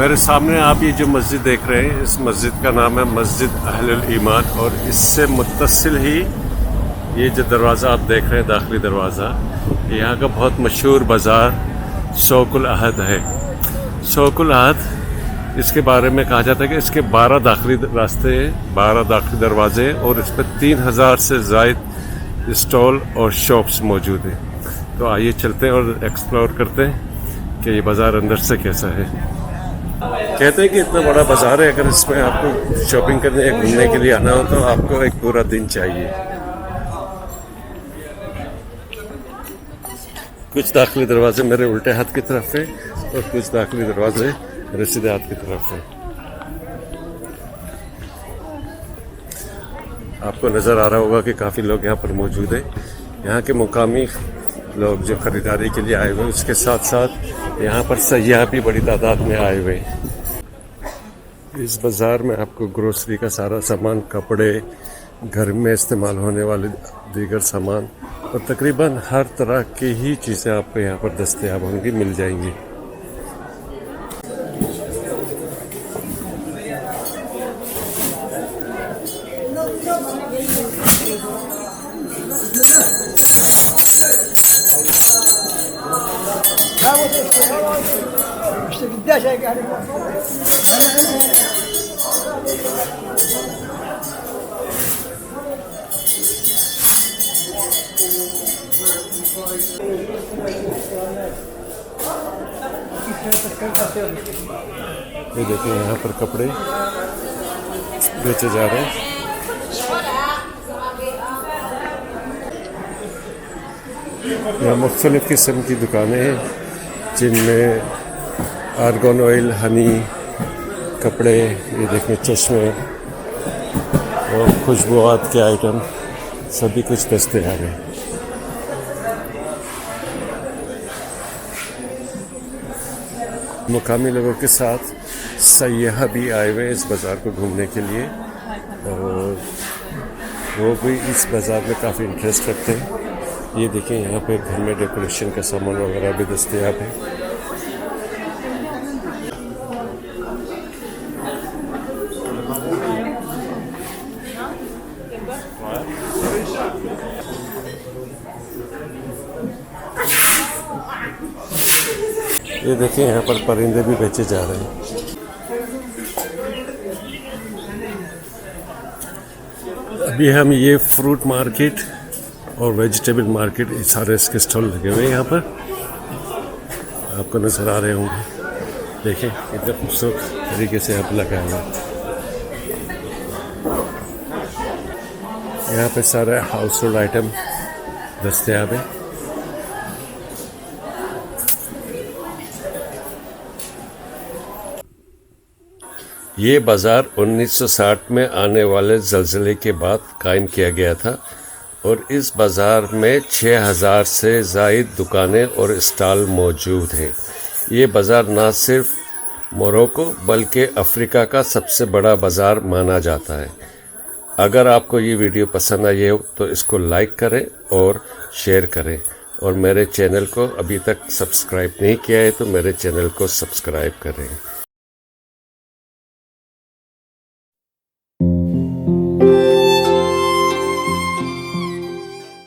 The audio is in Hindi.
मेरे सामने आप ये जो मस्जिद देख रहे हैं, इस मस्जिद का नाम है मस्जिद अहलुल ईमान, और इससे मुत्तसिल ही ये जो दरवाज़ा आप देख रहे हैं, दाखिली दरवाज़ा, यहाँ का बहुत मशहूर बाज़ार शौकुल अहद है। शौकुल अहद, इसके बारे में कहा जाता है कि इसके 12 दाखिली रास्ते, 12 दाखिली दरवाजे, और इस पर 3000 से ज़ायद स्टॉल और शॉप्स मौजूद हैं। तो आइए चलते हैं और एक्सप्लोर करते हैं कि ये बाज़ार अंदर से कैसा है। कहते हैं कि इतना बड़ा बाज़ार है, अगर इसमें आपको शॉपिंग करने या घूमने के लिए आना हो तो आपको एक पूरा दिन चाहिए। कुछ दाखिली दरवाजे मेरे उल्टे हाथ की तरफ है और कुछ दाखिली दरवाजे मेरे सीधे हाथ की तरफ है। आपको नज़र आ रहा होगा कि काफ़ी लोग यहाँ पर मौजूद हैं। यहाँ के मुकामी लोग जो ख़रीदारी के लिए आए हुए हैं, उसके साथ साथ यहाँ पर सयाह भी बड़ी तादाद में आए हुए हैं। इस बाज़ार में आपको ग्रोसरी का सारा सामान, कपड़े, घर में इस्तेमाल होने वाले दीगर सामान और तकरीबन हर तरह की ही चीज़ें आपको यहाँ पर दस्तयाब होंगी, मिल जाएंगी। ये देखिए, यहाँ पर कपड़े बेचे जा रहे हैं। यहाँ मुख्तलिफ़ किस्म की दुकानें हैं जिनमें आर्गन ऑयल, हनी, कपड़े, ये देखें चश्मे और खुशबुआत के आइटम, सभी कुछ दस्तयाब हैं। मुकामी लोगों के साथ सयाह भी आए हुए इस बाज़ार को घूमने के लिए, और वो भी इस बाज़ार में काफ़ी इंटरेस्ट रखते हैं। ये देखें, यहाँ पे घर में डेकोरेशन का सामान वगैरह भी दस्तयाब है। ये देखें, यहाँ पर परिंदे भी बेचे जा रहे हैं। अभी हम ये फ्रूट मार्केट और वेजिटेबल मार्केट, सारे इसके स्टॉल लगे हुए हैं यहाँ पर, आपको नज़र आ रहे होंगे। देखें कितने खूबसूरत तरीके से यहाँ पर लगाया हुआ है। यहाँ पे सारे हाउस होल्ड आइटम दस्तयाब है। ये बाज़ार 1960 में आने वाले ज़लज़ले के बाद कायम किया गया था, और इस बाज़ार में 6000 से ज़ायद दुकानें और स्टॉल मौजूद हैं। ये बाज़ार न सिर्फ मोरक्को बल्कि अफ्रीका का सबसे बड़ा बाज़ार माना जाता है। अगर आपको ये वीडियो पसंद आई हो तो इसको लाइक करें और शेयर करें, और मेरे चैनल को अभी तक सब्सक्राइब नहीं किया है तो मेरे चैनल को सब्सक्राइब करें।